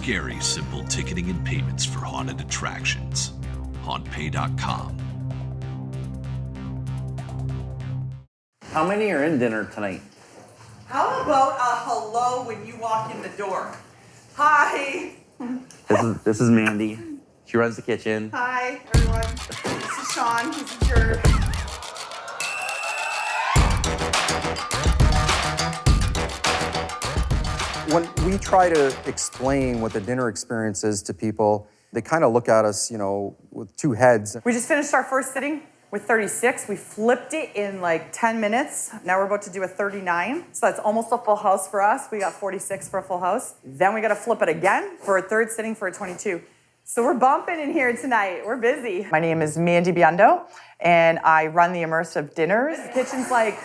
scary simple ticketing and payments for haunted attractions. Hauntpay.com. How many are in dinner tonight? How about a hello when you walk in the door? Hi. This is Mandy. She runs the kitchen. Hi, everyone. This is Sean. He's a jerk. When we try to explain what the dinner experience is to people, they kind of look at us, with two heads. We just finished our first sitting with 36. We flipped it in like 10 minutes. Now we're about to do a 39. So that's almost a full house for us. We got 46 for a full house. Then we got to flip it again for a third sitting for a 22. So we're bumping in here tonight. We're busy. My name is Mandy Biondo, and I run the immersive dinners. The kitchen's like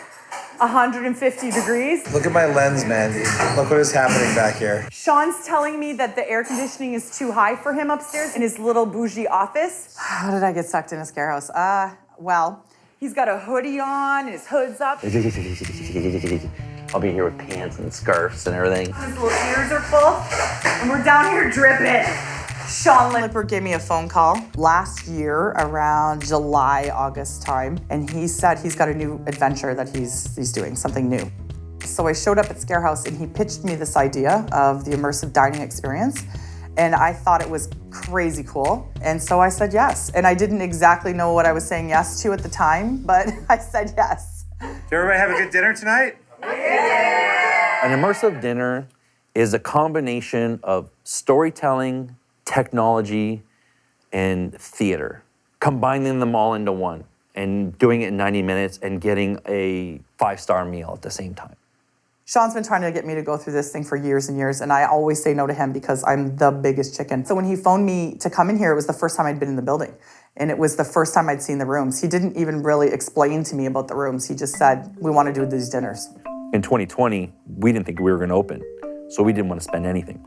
150 degrees. Look at my lens, Mandy. Look what is happening back here. Sean's telling me that the air conditioning is too high for him upstairs in his little bougie office. How did I get sucked in a Scarehouse? Well, he's got a hoodie on, and his hood's up. I'll be here with pants and scarves and everything. His little ears are full, and we're down here dripping. Sean Lipper gave me a phone call last year around July, August time, and he said he's got a new adventure that he's doing, something new. So I showed up at Scarehouse, and he pitched me this idea of the immersive dining experience, and I thought it was crazy cool, and so I said yes. And I didn't exactly know what I was saying yes to at the time, but I said yes. Did everybody have a good dinner tonight? Yeah! An immersive dinner is a combination of storytelling, technology, and theater, combining them all into one and doing it in 90 minutes and getting a 5-star meal at the same time. Sean's been trying to get me to go through this thing for years and years, and I always say no to him because I'm the biggest chicken. So when he phoned me to come in here, it was the first time I'd been in the building, and it was the first time I'd seen the rooms. He didn't even really explain to me about the rooms. He just said, we want to do these dinners. In 2020, we didn't think we were going to open, so we didn't want to spend anything.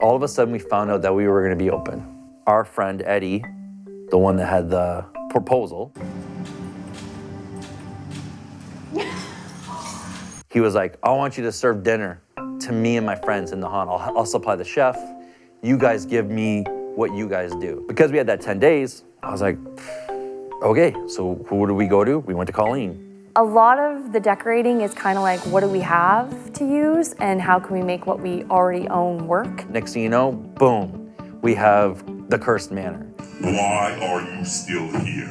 All of a sudden, we found out that we were going to be open. Our friend Eddie, the one that had the proposal, he was like, I want you to serve dinner to me and my friends in the haunt. I'll supply the chef. You guys give me what you guys do. Because we had that 10 days, I was like, okay, so who do we go to? We went to Colleen. A lot of the decorating is kind of like, what do we have to use and how can we make what we already own work? Next thing you know, boom, we have the Cursed Manor. Why are you still here?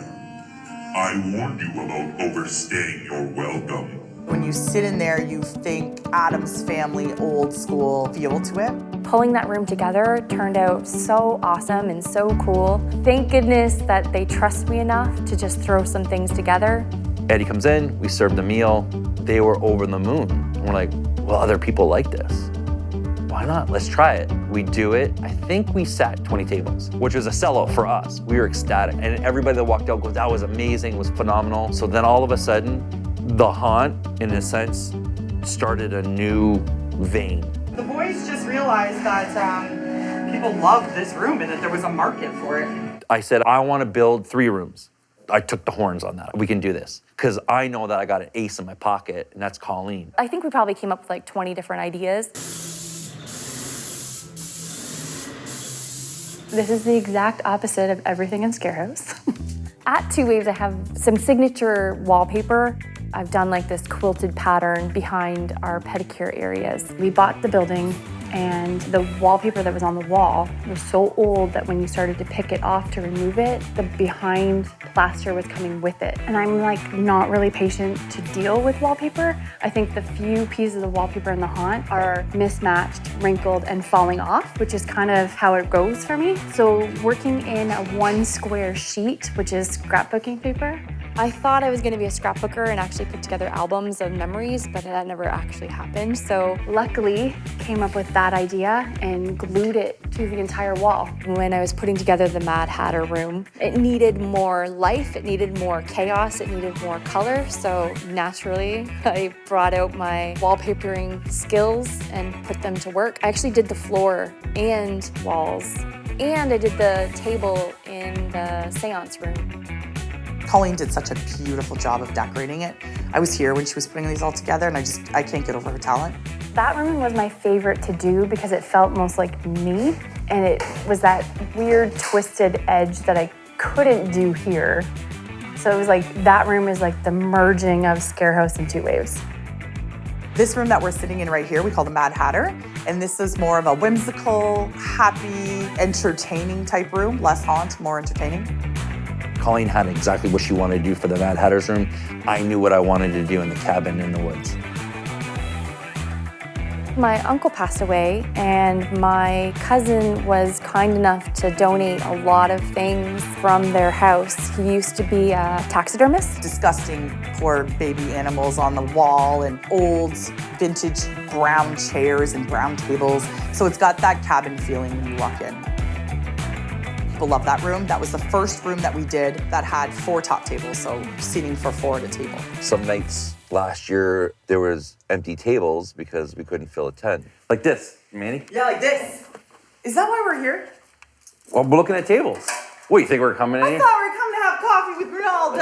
I warned you about overstaying your welcome. When you sit in there, you think Addams Family old school feel to it. Pulling that room together turned out so awesome and so cool. Thank goodness that they trust me enough to just throw some things together. Eddie comes in, we serve the meal. They were over the moon. And we're like, well, other people like this. Why not? Let's try it. We do it. I think we sat 20 tables, which was a sellout for us. We were ecstatic. And everybody that walked out goes, that was amazing, it was phenomenal. So then all of a sudden, the haunt, in a sense, started a new vein. The boys just realized that people loved this room and that there was a market for it. I said, I want to build 3 rooms. I took the horns on that. We can do this. Because I know that I got an ace in my pocket, and that's Colleen. I think we probably came up with like 20 different ideas. This is the exact opposite of everything in Scarehouse. At Two Waves, I have some signature wallpaper. I've done like this quilted pattern behind our pedicure areas. We bought the building, and the wallpaper that was on the wall was so old that when you started to pick it off to remove it, the behind plaster was coming with it. And I'm like not really patient to deal with wallpaper. I think the few pieces of wallpaper in the haunt are mismatched, wrinkled, and falling off, which is kind of how it goes for me. So working in a 1 square sheet, which is scrapbooking paper, I thought I was going to be a scrapbooker and actually put together albums of memories, but that never actually happened. So luckily, came up with that idea and glued it to the entire wall. When I was putting together the Mad Hatter room, it needed more life, it needed more chaos, it needed more color. So naturally, I brought out my wallpapering skills and put them to work. I actually did the floor and walls, and I did the table in the seance room. Colleen did such a beautiful job of decorating it. I was here when she was putting these all together, and I can't get over her talent. That room was my favorite to do because it felt most like me, and it was that weird twisted edge that I couldn't do here. So it was like, that room is like the merging of Scarehouse and Two Waves. This room that we're sitting in right here, we call the Mad Hatter. And this is more of a whimsical, happy, entertaining type room. Less haunt, more entertaining. Colleen had exactly what she wanted to do for the Mad Hatter's room. I knew what I wanted to do in the cabin in the woods. My uncle passed away, and my cousin was kind enough to donate a lot of things from their house. He used to be a taxidermist. Disgusting poor baby animals on the wall and old vintage brown chairs and brown tables. So it's got that cabin feeling when you walk in. People love that room. That was the first room that we did that had 4 top tables, so seating for 4 at a table. Some nights last year, there was empty tables because we couldn't fill a tent. Like this, Mandy? Yeah, like this. Is that why we're here? Well, we're looking at tables. What, you think we're coming in I here? thought we were coming to have coffee with Ronaldo.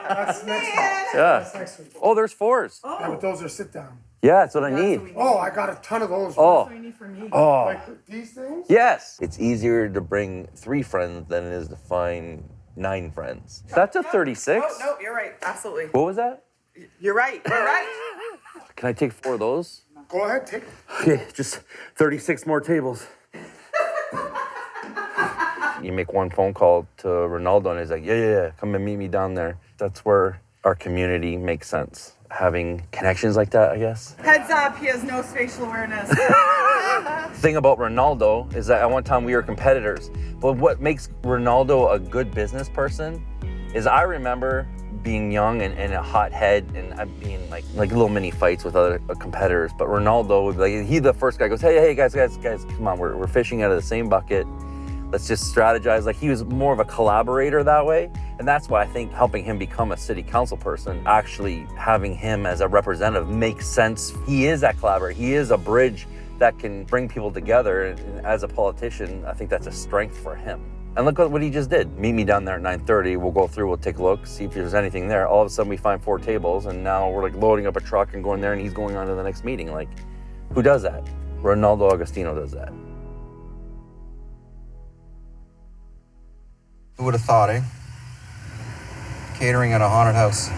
That's next week. Man. Yeah. That's next week. Oh, there's 4s. Yeah, but those are sit down. Yeah, that's what I need. Oh, I got a ton of those. Oh. What do you need from me? Oh. Like these things? Yes. It's easier to bring 3 friends than it is to find 9 friends. That's a 36. Oh, no, you're right. Absolutely. What was that? You're right. You're right. Can I take 4 of those? Go ahead, take it. Okay, just 36 more tables. You make one phone call to Ronaldo and he's like, yeah, come and meet me down there. That's where our community makes sense. Having connections like that, I guess. Heads up, he has no spatial awareness. The thing about Ronaldo is that at one time we were competitors. But what makes Ronaldo a good business person is I remember being young and a hothead and being like little mini fights with other competitors. But Ronaldo would be like, he's the first guy goes, hey, guys, come on, we're fishing out of the same bucket. Let's just strategize. Like, he was more of a collaborator that way. And that's why I think helping him become a city council person, actually having him as a representative makes sense. He is that collaborator. He is a bridge that can bring people together. And as a politician, I think that's a strength for him. And look at what he just did. Meet me down there at 9:30. We'll go through, we'll take a look, see if there's anything there. All of a sudden we find 4 tables and now we're like loading up a truck and going there and he's going on to the next meeting. Like, who does that? Ronaldo Agostino does that. Who would have thought, eh? Catering at a haunted house.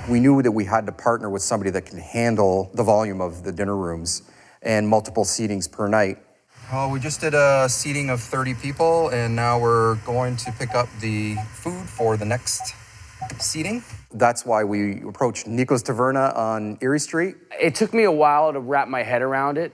We knew that we had to partner with somebody that can handle the volume of the dinner rooms and multiple seatings per night. Oh, we just did a seating of 30 people, and now we're going to pick up the food for the next seating. That's why we approached Nico's Taverna on Erie Street. It took me a while to wrap my head around it.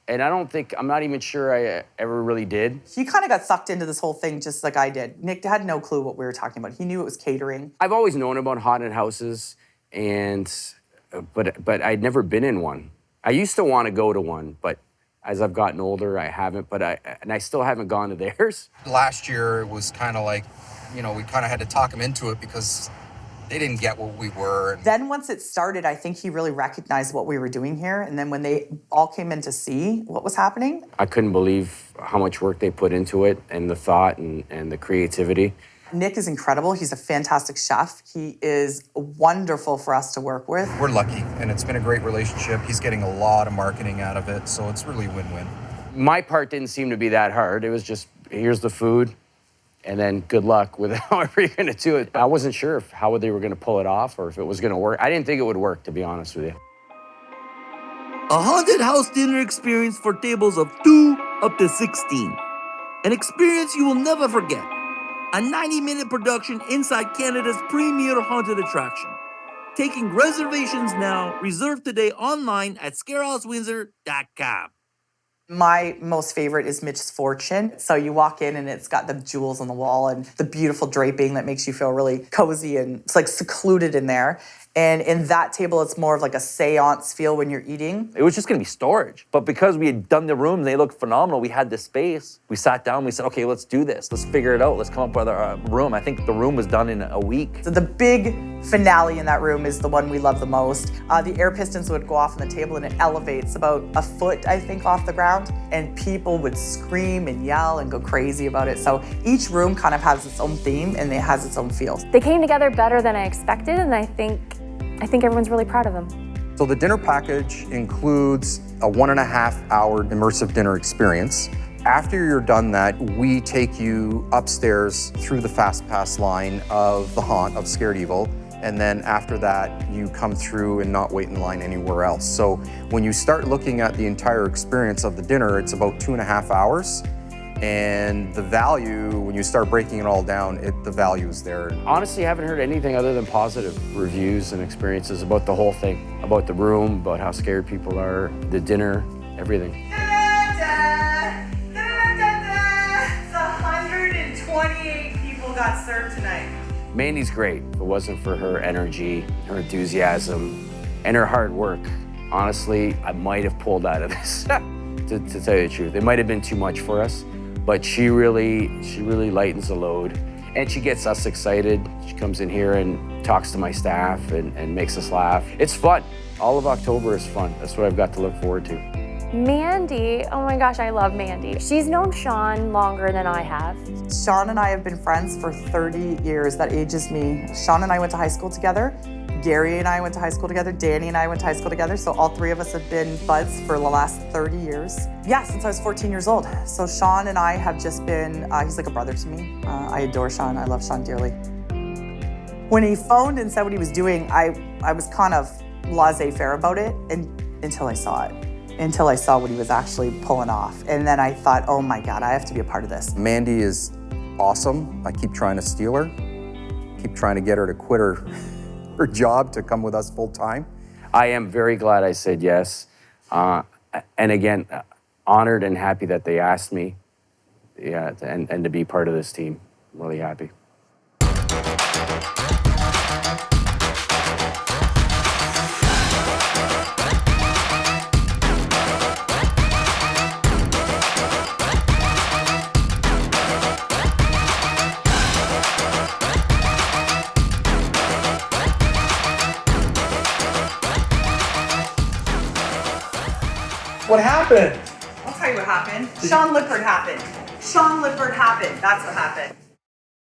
And I'm not even sure I ever really did. He kind of got sucked into this whole thing just like I did. Nick had no clue what we were talking about. He knew it was catering. I've always known about haunted houses, but I'd never been in one. I used to want to go to one, but as I've gotten older, I haven't. And I still haven't gone to theirs. Last year, it was kind of like, we kind of had to talk them into it because they didn't get what we were. Then once it started, I think he really recognized what we were doing here. And then when they all came in to see what was happening. I couldn't believe how much work they put into it and the thought and the creativity. Nick is incredible. He's a fantastic chef. He is wonderful for us to work with. We're lucky, and it's been a great relationship. He's getting a lot of marketing out of it, so it's really win-win. My part didn't seem to be that hard. It was just, here's the food, and then good luck with however you're gonna do it. I wasn't sure how they were gonna pull it off or if it was gonna work. I didn't think it would work, to be honest with you. A haunted house dinner experience for tables of 2 up to 16. An experience you will never forget. A 90-minute production inside Canada's premier haunted attraction. Taking reservations now. Reserve today online at scarehousewindsor.com. My most favorite is Mitch's Fortune. So you walk in and it's got the jewels on the wall and the beautiful draping that makes you feel really cozy and it's like secluded in there. And in that table, it's more of like a seance feel when you're eating. It was just gonna be storage. But because we had done the rooms, they looked phenomenal, we had this space. We sat down, we said, okay, let's do this. Let's figure it out. Let's come up with a room. I think the room was done in a week. So the big finale in that room is the one we love the most. The air pistons would go off on the table and it elevates about a foot, I think, off the ground. And people would scream and yell and go crazy about it. So each room kind of has its own theme and it has its own feel. They came together better than I expected, and I think everyone's really proud of them. So the dinner package includes a 1.5-hour immersive dinner experience. After you're done that, we take you upstairs through the fast pass line of the haunt of Scared Evil. And then after that, you come through and not wait in line anywhere else. So when you start looking at the entire experience of the dinner, it's about 2.5 hours. And the value, when you start breaking it all down, the value is there. Honestly, I haven't heard anything other than positive reviews and experiences about the whole thing, about the room, about how scared people are, the dinner, everything. 128 people got served tonight. Mandy's great. If it wasn't for her energy, her enthusiasm, and her hard work, honestly, I might have pulled out of this, to tell you the truth. It might have been too much for us, but she really lightens the load, and she gets us excited. She comes in here and talks to my staff and makes us laugh. It's fun. All of October is fun. That's what I've got to look forward to. Mandy, oh my gosh, I love Mandy. She's known Sean longer than I have. Sean and I have been friends for 30 years. That ages me. Sean and I went to high school together. Gary and I went to high school together. Danny and I went to high school together. So all three of us have been buds for the last 30 years. Yeah, since I was 14 years old. So Sean and I have just been, he's like a brother to me. I adore Sean. I love Sean dearly. When he phoned and said what he was doing, I was kind of laissez-faire about it until I saw it. Until I saw what he was actually pulling off. And then I thought, oh my God, I have to be a part of this. Mandy is awesome. I keep trying to steal her, keep trying to get her to quit her job to come with us full time. I am very glad I said yes. And again, honored and happy that they asked me, yeah, and to be part of this team. Really happy. What happened? I'll tell you what happened. Sean Lippard happened. Sean Lippard happened. That's what happened.